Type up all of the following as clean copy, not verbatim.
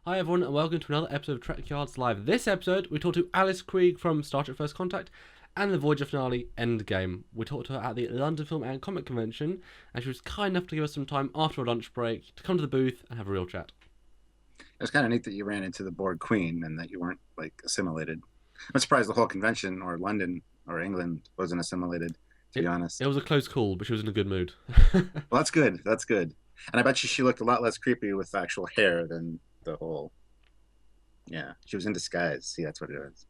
Hi everyone and welcome to another episode of Trekyards Live. This episode we talked to Alice Krige from Star Trek First Contact and the Voyager finale Endgame. We talked to her at the London Film and Comic Convention and she was kind enough to give us some time after a lunch break to come to the booth and have a real chat. It was kind of neat that you ran into the Borg Queen and that you weren't assimilated. I'm surprised the whole convention or London or England wasn't assimilated, to be honest. It was a close call, but she was in a good mood. Well, that's good. That's good. And I bet you she looked a lot less creepy with actual hair than the whole. Yeah, she was in disguise. See, that's what it is.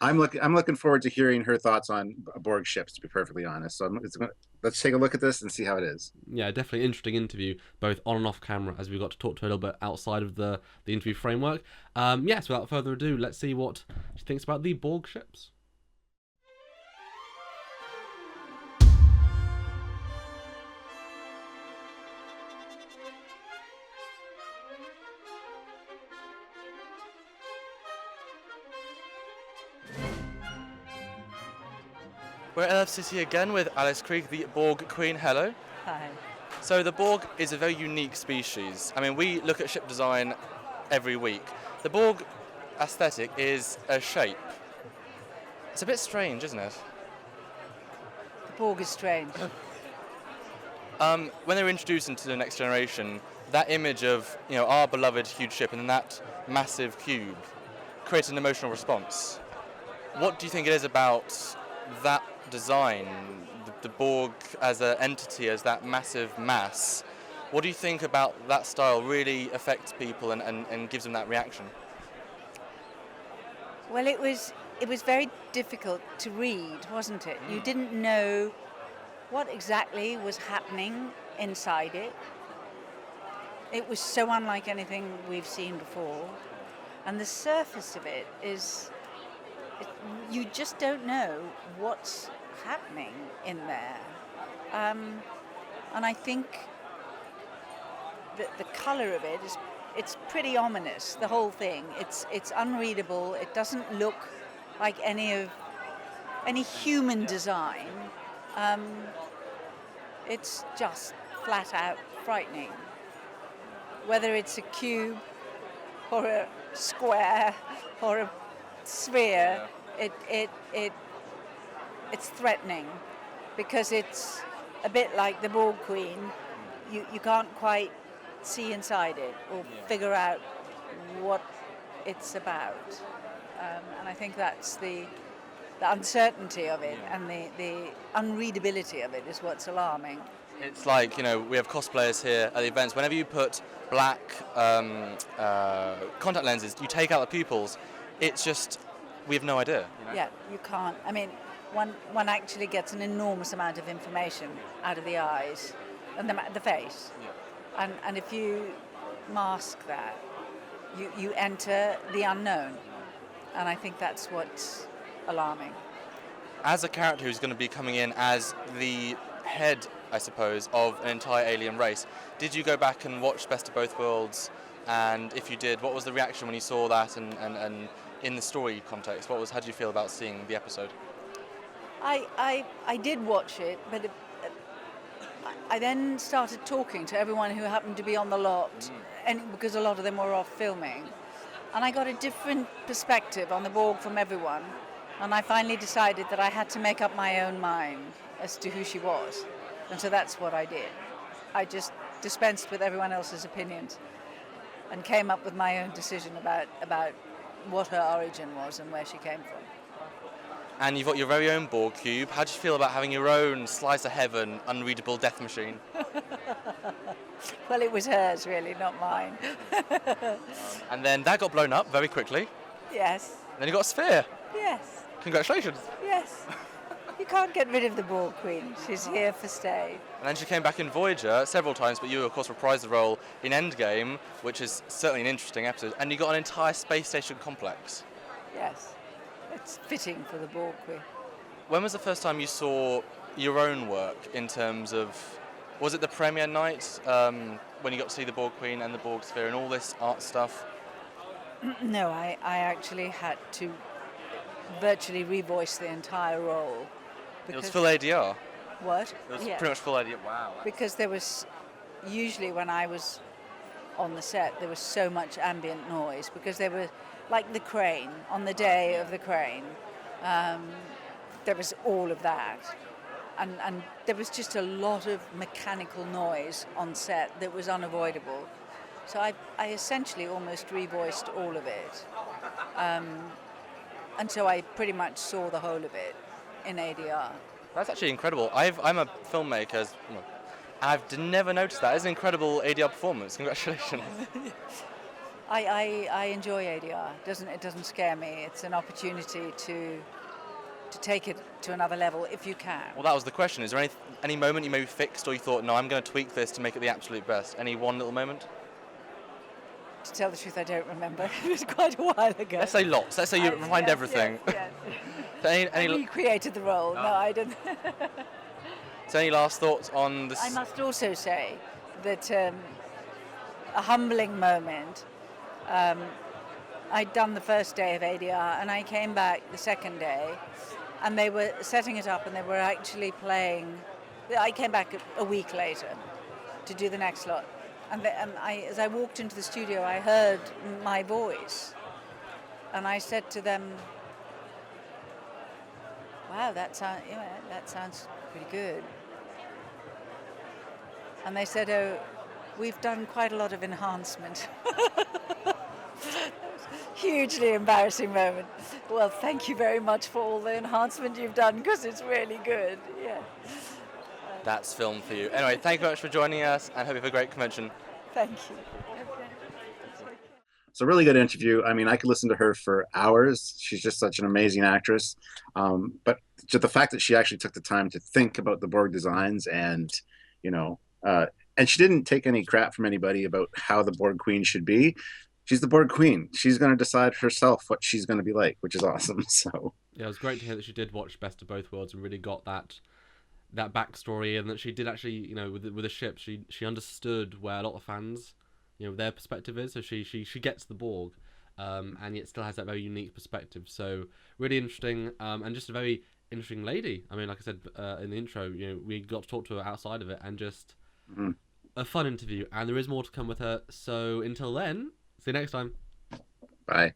I'm looking forward to hearing her thoughts on Borg ships, to be perfectly honest. So let's take a look at this and see how it is. Yeah, definitely interesting interview, both on and off camera, as we got to talk to her a little bit outside of the interview framework. Yes, without further ado, let's see what she thinks about the Borg ships. We're at LFCC again with Alice Krige, the Borg Queen. Hello. Hi. So the Borg is a very unique species. I mean, we look at ship design every week. The Borg aesthetic is a shape. It's a bit strange, isn't it? The Borg is strange. When they were introduced into the Next Generation, that image of our beloved huge ship and then that massive cube created an emotional response. What do you think it is about that design, the Borg as an entity, as that massive mass? What do you think about that style really affects people and gives them that reaction? Well, it was very difficult to read, wasn't it? You didn't know what exactly was happening inside it. It was so unlike anything we've seen before. And the surface of it is, you just don't know what's happening in there. And I think that the colour of it it's pretty ominous, the whole thing. It's unreadable. It doesn't look like any human design. It's just flat out frightening. Whether it's a cube or a square or a sphere, it's threatening because it's a bit like the Borg Queen. You can't quite see inside it or figure out what it's about. And I think that's the uncertainty of it and the unreadability of it is what's alarming. It's like, we have cosplayers here at the events. Whenever you put black contact lenses, you take out the pupils. It's just, we have no idea. Yeah, you can't. I mean, one actually gets an enormous amount of information out of the eyes and the face. Yeah. And if you mask that, you enter the unknown. And I think that's what's alarming. As a character who's going to be coming in as the head, I suppose, of an entire alien race, did you go back and watch Best of Both Worlds? And if you did, what was the reaction when you saw that and in the story context? How did you feel about seeing the episode? I did watch it, but I then started talking to everyone who happened to be on the lot, and because a lot of them were off filming. And I got a different perspective on the Borg from everyone. And I finally decided that I had to make up my own mind as to who she was. And so that's what I did. I just dispensed with everyone else's opinions and came up with my own decision about what her origin was and where she came from. And you've got your very own Borg cube. How do you feel about having your own slice of heaven, unreadable death machine? Well, it was hers, really, not mine. And then that got blown up very quickly. Yes. And then you got a sphere. Yes. Congratulations. Yes. You can't get rid of the Borg Queen. She's here for stay. And then she came back in Voyager several times, but you, of course, reprised the role in Endgame, which is certainly an interesting episode. And you got an entire space station complex. Yes. It's fitting for the Borg Queen. When was the first time you saw your own work in terms of... Was it the premiere night when you got to see the Borg Queen and the Borg Sphere and all this art stuff? No, I actually had to virtually revoice the entire role. It was full ADR? What? It was pretty much full ADR. Wow. Because there was, usually when I was on the set, there was so much ambient noise because they were like the crane, on the day of the crane. There was all of that. And there was just a lot of mechanical noise on set that was unavoidable. So I essentially almost revoiced all of it. And so I pretty much saw the whole of it in ADR. That's actually incredible. I'm a filmmaker, and I've never noticed that. It's an incredible ADR performance. Congratulations. I enjoy ADR. It doesn't scare me. It's an opportunity to take it to another level if you can. Well, that was the question. Is there any moment you maybe fixed or you thought, no, I'm going to tweak this to make it the absolute best? Any one little moment? To tell the truth, I don't remember. It was quite a while ago. Let's say lots. Let's say you refined everything. Yes. So I recreated the role. No, I didn't. So any last thoughts on this? I must also say that a humbling moment. I'd done the first day of ADR and I came back the second day and they were setting it up and they were actually playing. I came back a week later to do the next lot. And as I walked into the studio, I heard my voice. And I said to them, wow, that sounds pretty good. And they said, oh, we've done quite a lot of enhancement. Hugely embarrassing moment. Well, thank you very much for all the enhancement you've done because it's really good. Yeah. That's film for you. Anyway, thank you very much for joining us and hope you have a great convention. Thank you. It's a really good interview. I mean, I could listen to her for hours. She's just such an amazing actress. But just the fact that she actually took the time to think about the Borg designs and, and she didn't take any crap from anybody about how the Borg Queen should be. She's the Borg Queen. She's going to decide herself what she's going to be like, which is awesome. So yeah, it was great to hear that she did watch Best of Both Worlds and really got that backstory, and that she did actually, with the ship, she understood where a lot of fans, their perspective is. So she gets the Borg, and yet still has that very unique perspective. So really interesting, and just a very interesting lady. I mean, like I said in the intro, we got to talk to her outside of it, and just a fun interview. And there is more to come with her. So until then, see you next time. Bye.